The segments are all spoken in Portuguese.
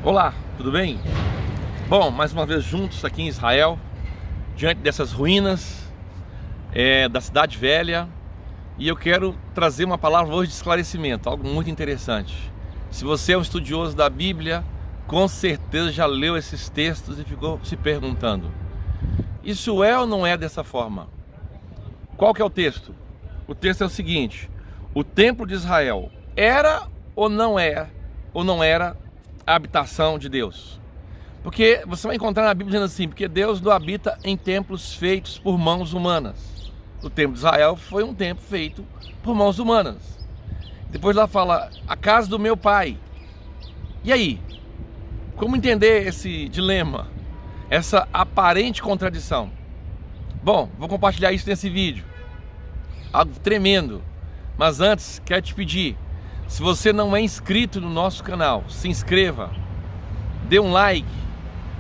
Olá, tudo bem? Bom, mais uma vez juntos aqui em Israel, diante dessas ruínas da cidade velha, e eu quero trazer uma palavra hoje de esclarecimento, algo muito interessante. Se você é um estudioso da Bíblia, com certeza já leu esses textos e ficou se perguntando: isso é ou não é dessa forma? Qual que é o texto? O texto é o seguinte: o templo de Israel era ou não era a habitação de Deus? Porque você vai encontrar na Bíblia dizendo assim: porque Deus não habita em templos feitos por mãos humanas. O templo de Israel foi um templo feito por mãos humanas. Depois lá fala: a casa do meu pai. E aí? Como entender esse dilema? Essa aparente contradição? Bom, vou compartilhar isso nesse vídeo. Algo tremendo. Mas antes, quero te pedir: se você não é inscrito no nosso canal, se inscreva, dê um like,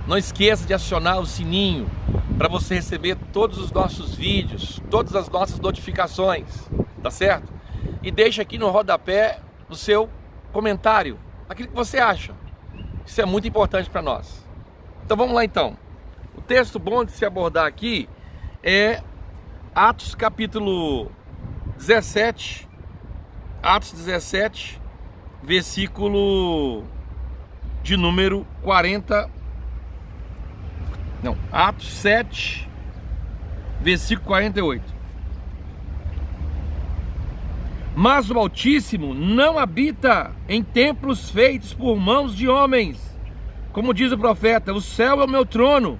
não esqueça de acionar o sininho para você receber todos os nossos vídeos, todas as nossas notificações, tá certo? E deixa aqui no rodapé o seu comentário, aquilo que você acha. Isso é muito importante para nós. Então vamos lá então. O texto bom de se abordar aqui é Atos capítulo 17, Atos 17, versículo de número 40. Não, Atos 7, versículo 48. Mas o Altíssimo não habita em templos feitos por mãos de homens. Como diz o profeta: o céu é o meu trono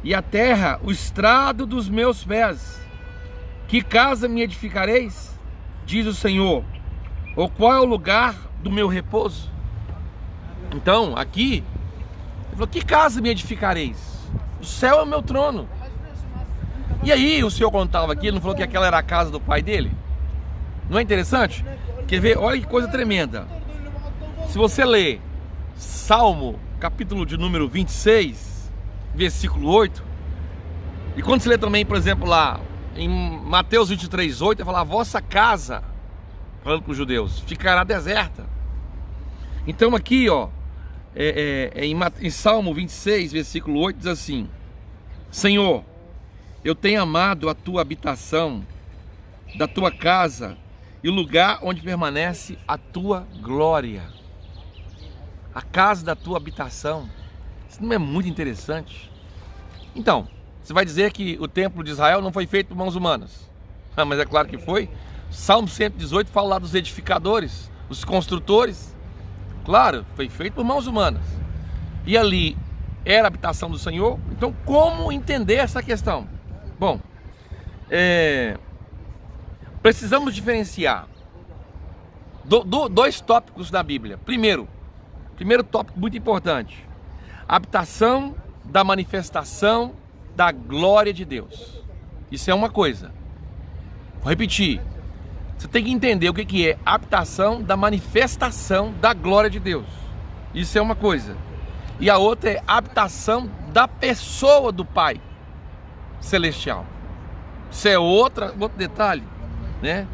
e a terra o estrado dos meus pés. Que casa me edificareis? Diz o Senhor. Ou qual é o lugar do meu repouso? Então, aqui, ele falou: que casa me edificareis? O céu é o meu trono. E aí, o Senhor, quando estava aqui, ele não falou que aquela era a casa do pai dele? Não é interessante? Quer ver? Olha que coisa tremenda. Se você ler Salmo, capítulo de número 26, versículo 8, e quando você lê também, por exemplo, lá em Mateus 23, 8, ele fala: a vossa casa, falando para os judeus, ficará deserta. Então aqui, ó, em Salmo 26, versículo 8, diz assim: Senhor, eu tenho amado a tua habitação, da tua casa, e o lugar onde permanece a tua glória. A casa da tua habitação. Isso não é muito interessante? Então, você vai dizer que o templo de Israel não foi feito por mãos humanas? Ah, mas é claro que foi. Salmo 118 fala lá dos edificadores, os construtores. Claro, foi feito por mãos humanas. E ali era a habitação do Senhor. Então, como entender essa questão? Bom, precisamos diferenciar dois tópicos da Bíblia. Primeiro tópico muito importante: a habitação da manifestação da glória de Deus. Isso é uma coisa. Vou repetir. Você tem que entender o que é a habitação da manifestação da glória de Deus. Isso é uma coisa. E a outra é a habitação da pessoa do Pai Celestial. Isso é outro detalhe, né?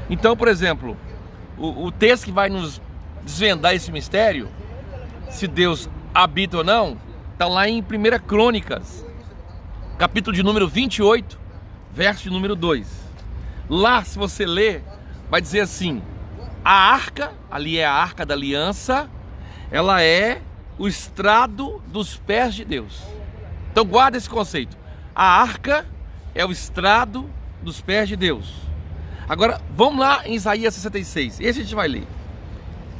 Então, por exemplo, o texto que vai nos desvendar esse mistério, se Deus habita ou não, está lá em 1 Crônicas, capítulo de número 28, verso de número 2. Lá, se você ler, vai dizer assim: a arca, ali é a arca da aliança, ela é o estrado dos pés de Deus. Então guarda esse conceito: a arca é o estrado dos pés de Deus. Agora vamos lá em Isaías 66, esse a gente vai ler.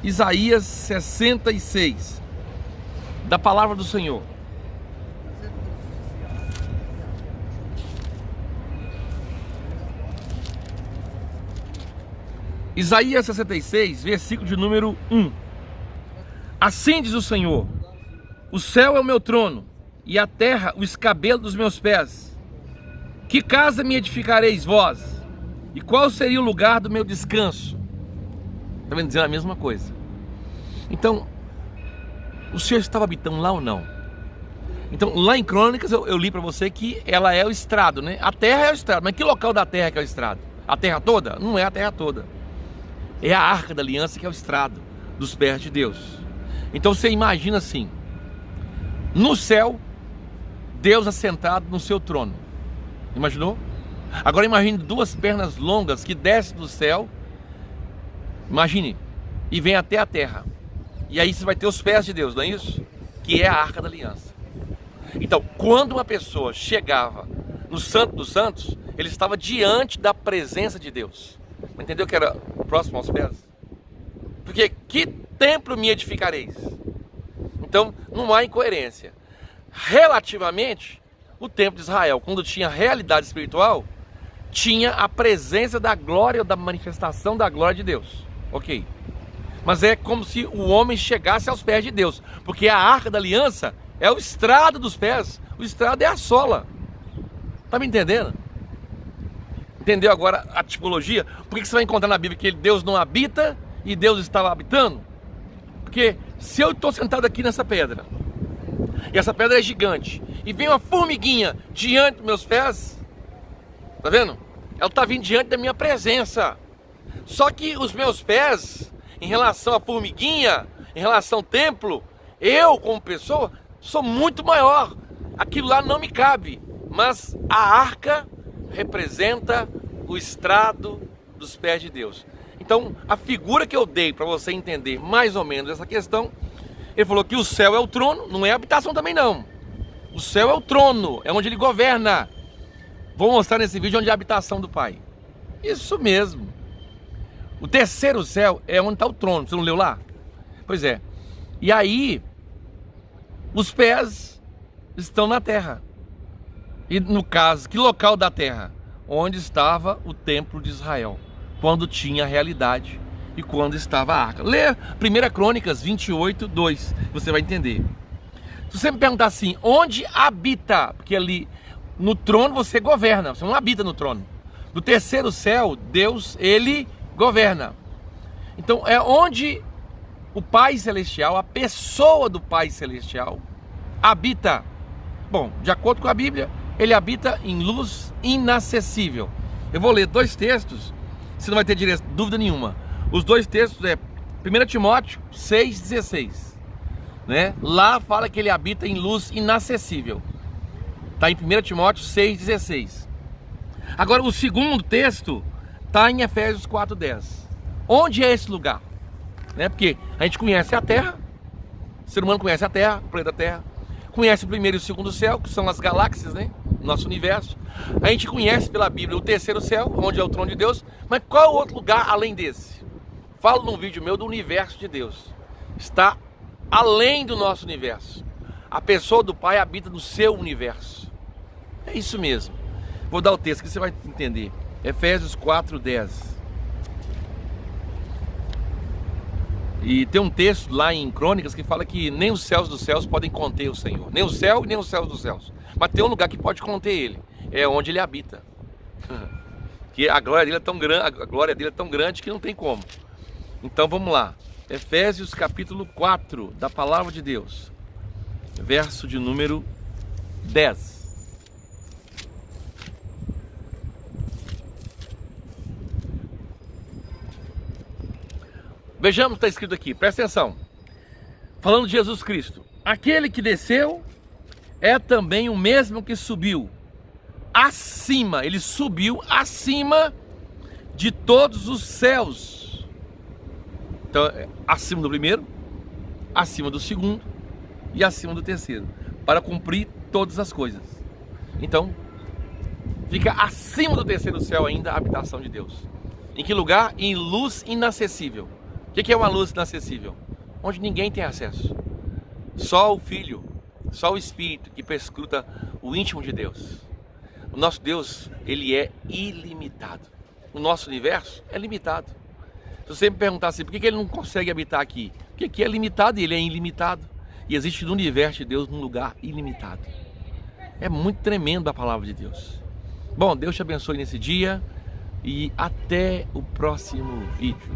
Isaías 66, da palavra do Senhor. Isaías 66, versículo de número 1. Assim diz o Senhor: o céu é o meu trono, e a terra o escabelo dos meus pés. Que casa me edificareis vós? E qual seria o lugar do meu descanso? Está vendo? Dizendo a mesma coisa. Então, o Senhor estava habitando lá ou não? Então, lá em Crônicas eu li para você que ela é o estrado, né? A terra é o estrado, mas que local da terra que é o estrado? A terra toda? Não é a terra toda. É a arca da aliança que é o estrado dos pés de Deus. Então você imagina assim, no céu, Deus assentado no seu trono. Imaginou? Agora imagine duas pernas longas que descem do céu. Imagine, e vem até a terra. E aí você vai ter os pés de Deus, não é isso? Que é a Arca da Aliança. Então, quando uma pessoa chegava no Santo dos Santos, ele estava diante da presença de Deus. Entendeu que era próximo aos pés? Porque que templo me edificareis? Então, não há incoerência. Relativamente, o templo de Israel, quando tinha realidade espiritual, tinha a presença da glória, da manifestação da glória de Deus. Ok. Mas é como se o homem chegasse aos pés de Deus, porque a Arca da Aliança é o estrado dos pés, o estrado é a sola. Tá me entendendo? Entendeu agora a tipologia? Por que você vai encontrar na Bíblia que Deus não habita e Deus estava habitando? Porque se eu estou sentado aqui nessa pedra, e essa pedra é gigante, e vem uma formiguinha diante dos meus pés, tá vendo? Ela está vindo diante da minha presença. Só que os meus pés, em relação à formiguinha, em relação ao templo, eu como pessoa, sou muito maior. Aquilo lá não me cabe. Mas a arca representa o estrado dos pés de Deus. Então, a figura que eu dei para você entender mais ou menos essa questão, ele falou que o céu é o trono, não é a habitação também não. O céu é o trono, é onde ele governa. Vou mostrar nesse vídeo onde é a habitação do Pai. Isso mesmo. O terceiro céu é onde está o trono, você não leu lá? Pois é. E aí, os pés estão na terra. E no caso, que local da terra? Onde estava o templo de Israel, quando tinha realidade e quando estava a arca. Lê 1 Crônicas 28, 2, você vai entender. Se você me perguntar assim, onde habita? Porque ali no trono você governa, você não habita no trono. No terceiro céu, Deus, ele governa. Então é onde o Pai Celestial, a pessoa do Pai Celestial, habita. Bom, de acordo com a Bíblia, ele habita em luz inacessível. Eu vou ler dois textos, você não vai ter dúvida nenhuma. Os dois textos é 1 Timóteo 6,16, né? Lá fala que ele habita em luz inacessível. Está em 1 Timóteo 6,16. Agora o segundo texto está em Efésios 4,10. Onde é esse lugar? Né? Porque a gente conhece a Terra, o ser humano conhece a Terra, o planeta Terra, conhece o primeiro e o segundo céu, que são as galáxias, né? Nosso universo. A gente conhece pela Bíblia o terceiro céu, onde é o trono de Deus, mas qual é outro lugar além desse? Falo num vídeo meu do universo de Deus. Está além do nosso universo. A pessoa do Pai habita no seu universo. É isso mesmo. Vou dar o texto que você vai entender. Efésios 4:10. E tem um texto lá em Crônicas que fala que nem os céus dos céus podem conter o Senhor. Nem o céu e nem os céus dos céus. Mas tem um lugar que pode conter ele. É onde ele habita. Que a glória dele é tão grande que não tem como. Então vamos lá. Efésios capítulo 4 da palavra de Deus. Verso de número 10. Vejamos o que está escrito aqui, presta atenção. Falando de Jesus Cristo. Aquele que desceu é também o mesmo que subiu acima, ele subiu acima de todos os céus. Então, acima do primeiro, acima do segundo e acima do terceiro, para cumprir todas as coisas. Então, fica acima do terceiro céu ainda a habitação de Deus. Em que lugar? Em luz inacessível. O que é uma luz inacessível? Onde ninguém tem acesso. Só o Filho, só o Espírito que perscruta o íntimo de Deus. O nosso Deus, ele é ilimitado. O nosso universo é limitado. Se você me perguntar assim, por que ele não consegue habitar aqui? Porque aqui é limitado e ele é ilimitado. E existe no universo de Deus um lugar ilimitado. É muito tremendo a palavra de Deus. Bom, Deus te abençoe nesse dia e até o próximo vídeo.